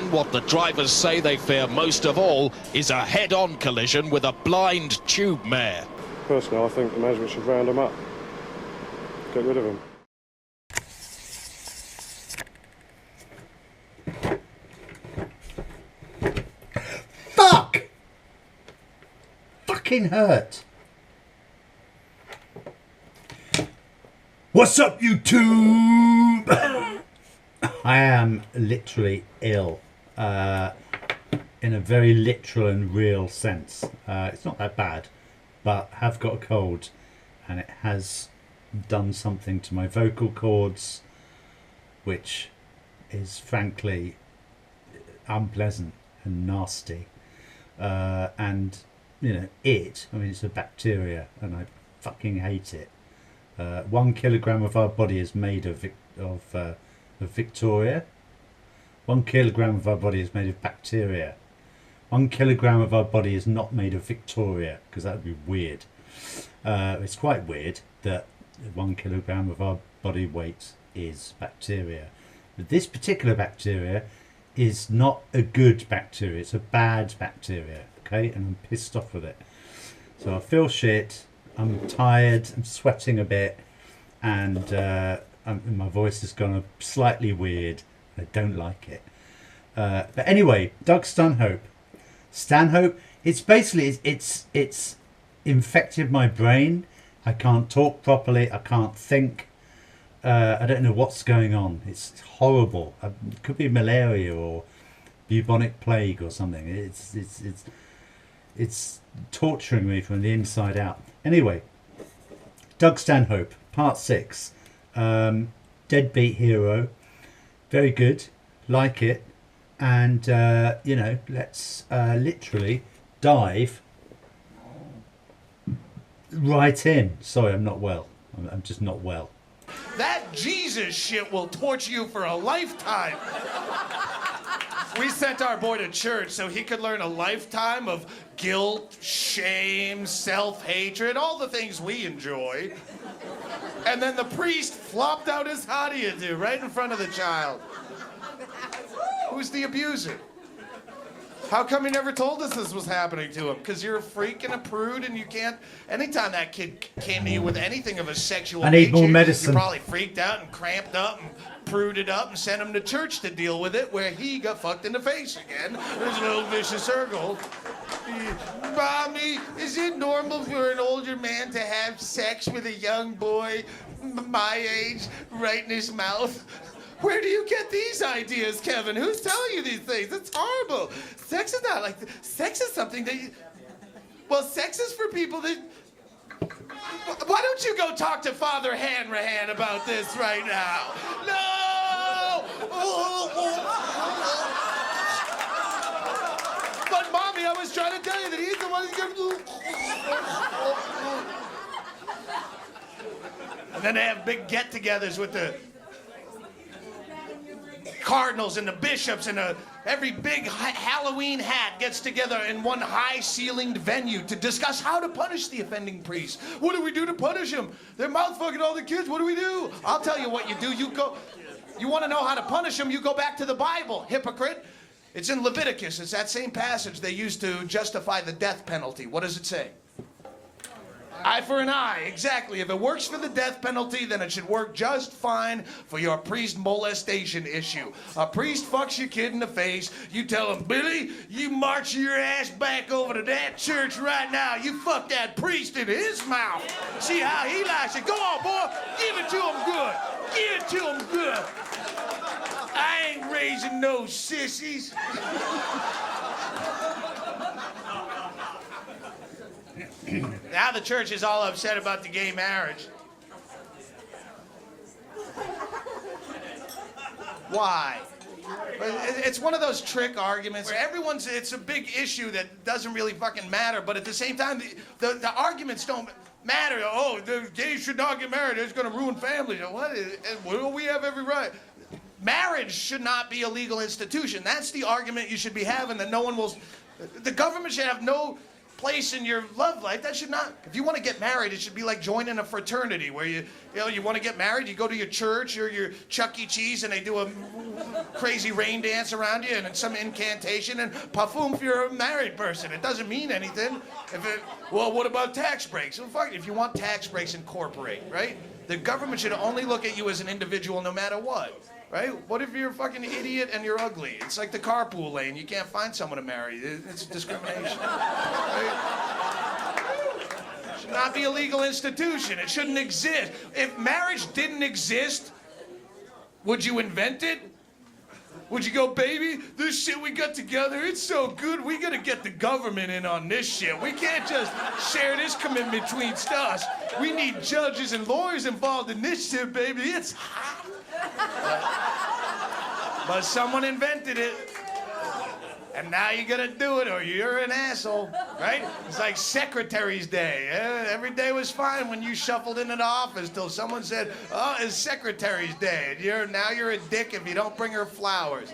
And what the drivers say they fear most of all is a head-on collision with a blind tube mare. Personally, I think the management should round him up. Get rid of him. Fuck! Fucking hurt. What's up, YouTube? I am literally ill. In a very literal and real sense. It's not that bad, but have got a cold, and it has done something to my vocal cords, which is frankly unpleasant and nasty. And you know, I mean, it's a bacteria, and I fucking hate it. 1 kilogram of our body is made of Victoria. 1 kilogram of our body is made of bacteria. 1 kilogram of our body is not made of Victoria, because that would be weird. It's quite weird that 1 kilogram of our body weight is bacteria. But this particular bacteria is not a good bacteria. It's a bad bacteria, okay? And I'm pissed off with it. So I feel shit. I'm tired. I'm sweating a bit. And my voice has gone slightly weird. I don't like it. But anyway, Doug Stanhope. It's basically, it's infected my brain. I can't talk properly. I can't think. I don't know what's going on. It's horrible. It could be malaria or bubonic plague or something. It's torturing me from the inside out. Anyway, Doug Stanhope, part 6. Deadbeat Hero. Very good. Like it. And, you know, let's literally dive right in. Sorry, I'm not well. I'm just not well. That Jesus shit will torture you for a lifetime. We sent our boy to church so he could learn a lifetime of guilt, shame, self-hatred, all the things we enjoy. And then the priest flopped out his "how do you do" right in front of the child. Who's the abuser? How come you never told us this was happening to him? Because you're a freak and a prude, and you can't... Anytime that kid came to you with anything of a sexual I need nature, more medicine. you probably freaked out and cramped up and pruded up and sent him to church to deal with it, where he got fucked in the face again. There's an old vicious circle. Mommy, is it normal for an older man to have sex with a young boy my age right in his mouth? Where do you get these ideas, Kevin? Who's telling you these things? It's horrible. Sex is not like... Sex is something that you... Well, sex is for people that... Why don't you go talk to Father Hanrahan about this right now? No! But, Mommy, I was trying to tell you that he's the one who's going to... And then they have big get-togethers with the... cardinals and the bishops and every big Halloween hat gets together in one high-ceilinged venue to discuss how to punish the offending priest. What do we do to punish him? They're mouth-fucking all the kids. What do we do? I'll tell you what you do. You want to know how to punish him, you go back to the Bible, hypocrite. It's in Leviticus. It's that same passage they used to justify the death penalty. What does it say? Eye for an eye, exactly. If it works for the death penalty, then it should work just fine for your priest molestation issue. A priest fucks your kid in the face, you tell him, Billy, you march your ass back over to that church right now. You fuck that priest in his mouth. See how he likes it. Go on, boy. Give it to him good. Give it to him good. I ain't raising no sissies. Now the church is all upset about the gay marriage. Why? It's one of those trick arguments where it's a big issue that doesn't really fucking matter, but at the same time, the arguments don't matter. Oh, the gays should not get married. It's going to ruin families. What? Well, we have every right. Marriage should not be a legal institution. That's the argument you should be having, that no one will... The government should have no place in your love life. That should not. If you want to get married, it should be like joining a fraternity where you want to get married. You go to your church or your Chuck E. Cheese, and they do a crazy rain dance around you and then some incantation, and paffoom if you're a married person. It doesn't mean anything. Well, what about tax breaks? Well, fuck it. If you want tax breaks, incorporate, right? The government should only look at you as an individual no matter what. Right? What if you're a fucking idiot and you're ugly? It's like the carpool lane. You can't find someone to marry. It's discrimination. Right? It should not be a legal institution. It shouldn't exist. If marriage didn't exist, would you invent it? Would you go, baby, this shit we got together, it's so good, we gotta get the government in on this shit. We can't just share this commitment between us. We need judges and lawyers involved in this shit, baby. It's hot. But someone invented it. And now you gotta do it or you're an asshole, right? It's like Secretary's Day. Every day was fine when you shuffled into the office till someone said, oh, it's Secretary's Day. And now you're a dick if you don't bring her flowers.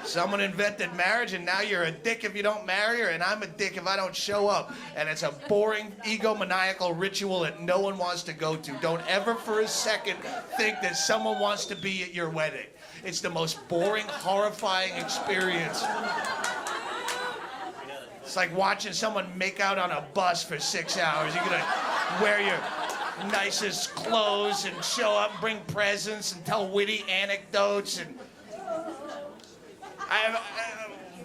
Someone invented marriage, and now you're a dick if you don't marry her, and I'm a dick if I don't show up. And it's a boring, egomaniacal ritual that no one wants to go to. Don't ever for a second think that someone wants to be at your wedding. It's the most boring, horrifying experience. It's like watching someone make out on a bus for 6 hours. You're gonna wear your nicest clothes and show up and bring presents and tell witty anecdotes, and I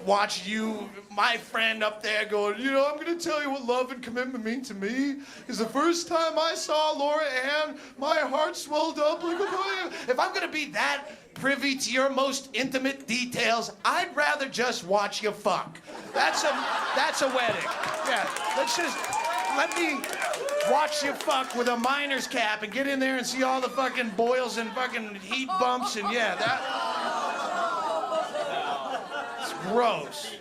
watch you, my friend up there going, I'm going to tell you what love and commitment mean to me. Is the first time I saw Laura Ann, my heart swelled up like a fire. If I'm going to be that privy to your most intimate details, I'd rather just watch you fuck. That's a wedding. Yeah, let me watch you fuck with a miner's cap and get in there and see all the fucking boils and fucking heat bumps, and gross.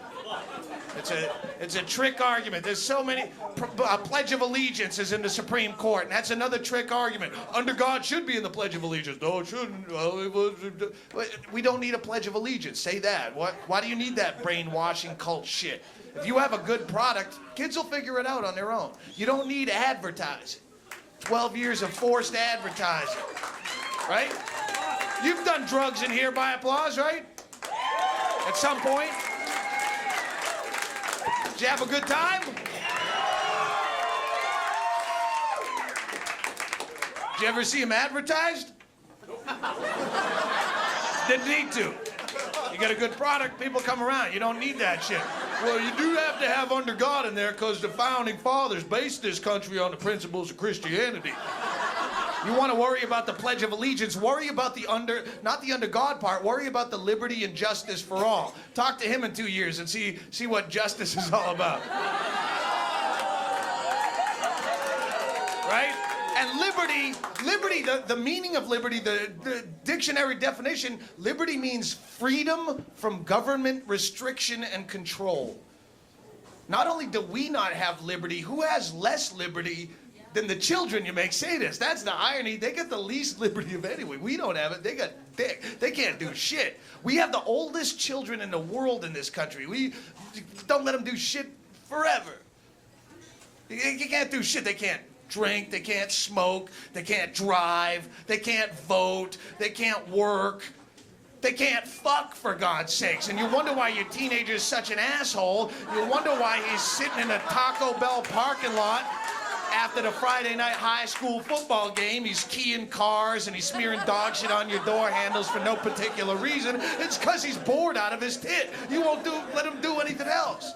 It's a trick argument. There's so many. Pledge of Allegiance is in the Supreme Court, and that's another trick argument. Under God should be in the Pledge of Allegiance. No, it shouldn't. We don't need a Pledge of Allegiance. Say that. Why do you need that brainwashing cult shit? If you have a good product, kids will figure it out on their own. You don't need advertising. 12 years of forced advertising. Right? You've done drugs in here by applause, right? At some point. Did you have a good time? Did you ever see him advertised? Didn't need to. You got a good product, people come around. You don't need that shit. Well, you do have to have under God in there because the founding fathers based this country on the principles of Christianity. You want to worry about the Pledge of Allegiance, worry about not the under God part, worry about the liberty and justice for all. Talk to him in 2 years and see what justice is all about. Right? And liberty, the meaning of liberty, the dictionary definition, liberty means freedom from government restriction and control. Not only do we not have liberty, who has less liberty than the children you make say this? That's the irony. They get the least liberty of anyone. We don't have it. They got dick. They can't do shit. We have the oldest children in the world in this country. We don't let them do shit forever. They can't do shit. They can't drink. They can't smoke. They can't drive. They can't vote. They can't work. They can't fuck, for God's sakes. And you wonder why your teenager is such an asshole. You wonder why he's sitting in a Taco Bell parking lot after the Friday night high school football game. He's keying cars and he's smearing dog shit on your door handles for no particular reason. It's because he's bored out of his tit. You won't let him do anything else.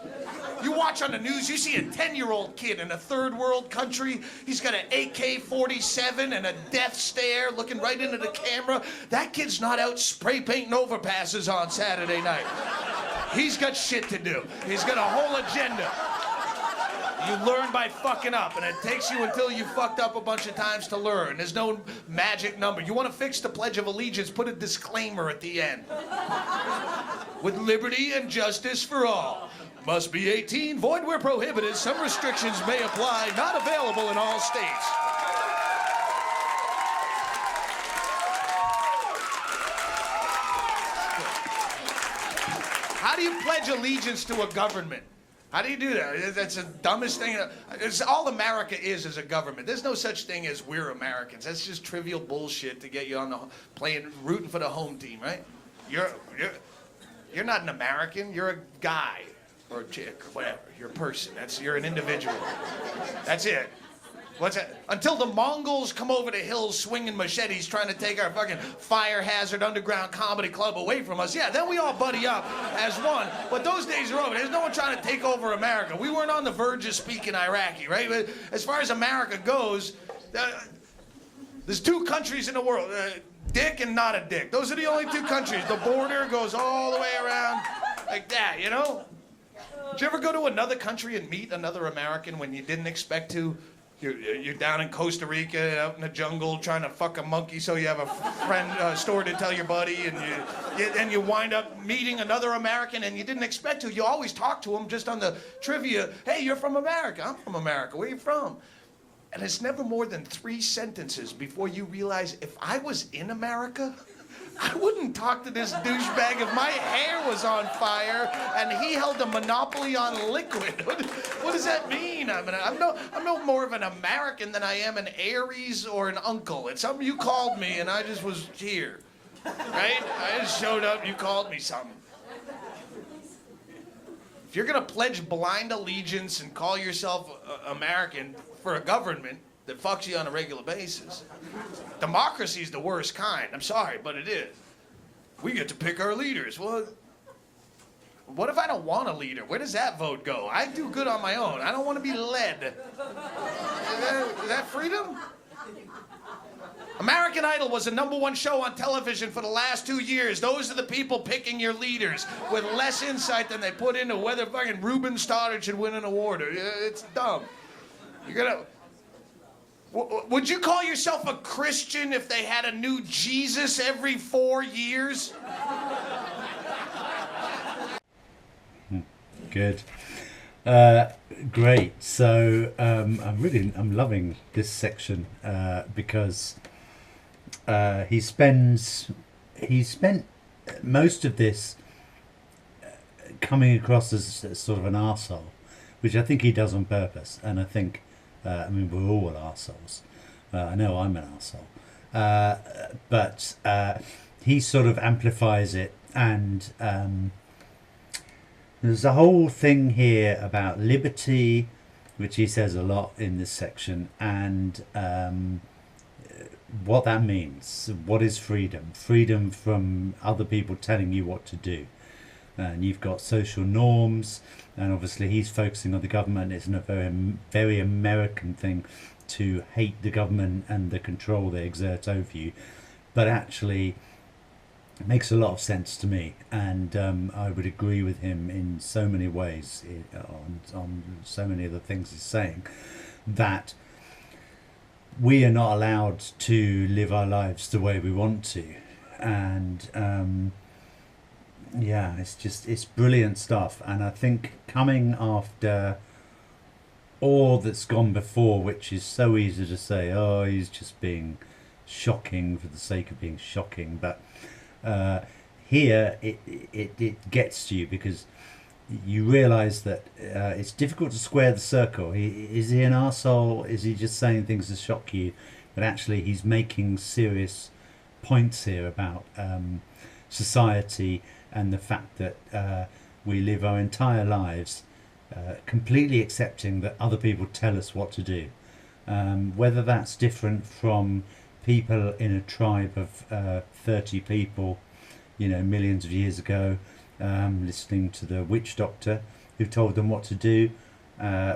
You watch on the news, you see a 10-year-old kid in a third world country. He's got an AK-47 and a death stare looking right into the camera. That kid's not out spray painting overpasses on Saturday night. He's got shit to do. He's got a whole agenda. You learn by fucking up, and it takes you until you fucked up a bunch of times to learn. There's no magic number. You want to fix the Pledge of Allegiance, put a disclaimer at the end. With liberty and justice for all. Must be 18, void where prohibited. Some restrictions may apply, not available in all states. How do you pledge allegiance to a government? How do you do that? That's the dumbest thing. It's all America is a government. There's no such thing as we're Americans. That's just trivial bullshit to get you on the rooting for the home team, right? You're not an American. You're a guy or a chick or whatever. You're a person. You're an individual. That's it. What's that? Until the Mongols come over the hills swinging machetes trying to take our fucking fire hazard underground comedy club away from us, yeah, then we all buddy up as one. But those days are over. There's no one trying to take over America. We weren't on the verge of speaking Iraqi, right? But as far as America goes, there's two countries in the world, dick and not a dick. Those are the only two countries. The border goes all the way around like that, you know? Did you ever go to another country and meet another American when you didn't expect to? You're down in Costa Rica, out in the jungle, trying to fuck a monkey so you have a friend story to tell your buddy, and you wind up meeting another American and you didn't expect to. You always talk to them just on the trivia. Hey, you're from America. I'm from America. Where are you from? And it's never more than 3 sentences before you realize if I was in America, I wouldn't talk to this douchebag if my hair was on fire and he held a monopoly on liquid. What does that mean? I'm no more of an American than I am an Aries or an uncle. It's something you called me and I just was here, right? I just showed up, you called me something. If you're gonna pledge blind allegiance and call yourself American for a government that fucks you on a regular basis, democracy's the worst kind. I'm sorry, but it is. We get to pick our leaders. Well, what if I don't want a leader? Where does that vote go? I do good on my own. I don't want to be led. Is that freedom? American Idol was the #1 show on television for the last 2 years. Those are the people picking your leaders with less insight than they put into whether fucking Ruben Stoddard should win an award. It's dumb. You're gonna... Would you call yourself a Christian if they had a new Jesus every 4 years? Good. Great. So I'm loving this section because he spent most of this coming across as sort of an arsehole, which I think he does on purpose, and I think we're all arseholes. I know I'm an arsehole. But he sort of amplifies it, and there's a whole thing here about liberty, which he says a lot in this section, and what that means. What is freedom? Freedom from other people telling you what to do. And you've got social norms, and obviously he's focusing on the government. It's a very, very American thing to hate the government and the control they exert over you, but actually it makes a lot of sense to me, and I would agree with him in so many ways on so many of the things he's saying, that we are not allowed to live our lives the way we want to, and yeah, it's brilliant stuff. And I think coming after all that's gone before, which is so easy to say, oh, he's just being shocking for the sake of being shocking, but here it gets to you, because you realise that it's difficult to square the circle. Is he an arsehole? Is he just saying things to shock you? But actually he's making serious points here about society, and the fact that we live our entire lives completely accepting that other people tell us what to do. Whether that's different from people in a tribe of 30 people, millions of years ago, listening to the witch doctor who told them what to do,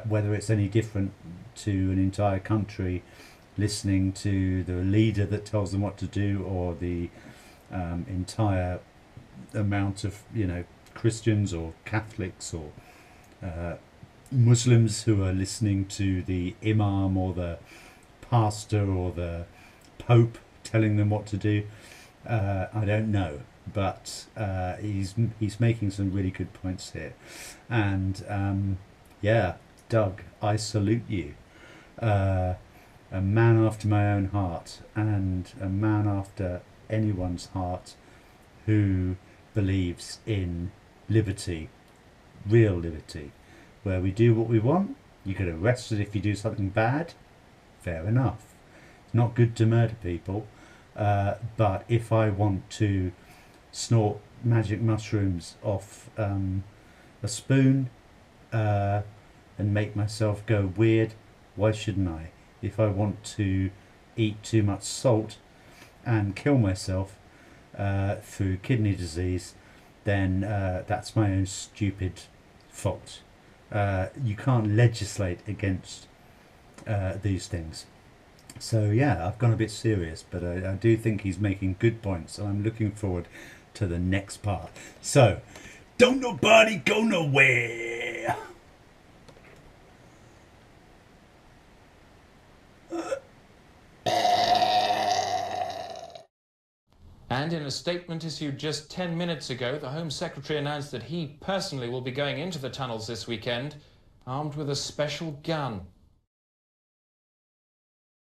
whether it's any different to an entire country listening to the leader that tells them what to do, or the entire amount of Christians or Catholics or Muslims who are listening to the imam or the pastor or the pope telling them what to do. I don't know, but he's making some really good points here, and yeah, Doug, I salute you. A man after my own heart, and a man after anyone's heart who believes in liberty, real liberty, where we do what we want. You get arrested if you do something bad. Fair enough. It's not good to murder people. But if I want to snort magic mushrooms off a spoon and make myself go weird, why shouldn't I? If I want to eat too much salt and kill myself through kidney disease, then that's my own stupid fault. You can't legislate against these things. So yeah, I've gone a bit serious, but I do think he's making good points, and I'm looking forward to the next part. So, don't nobody go nowhere. And in a statement issued just 10 minutes ago, the Home Secretary announced that he personally will be going into the tunnels this weekend, armed with a special gun.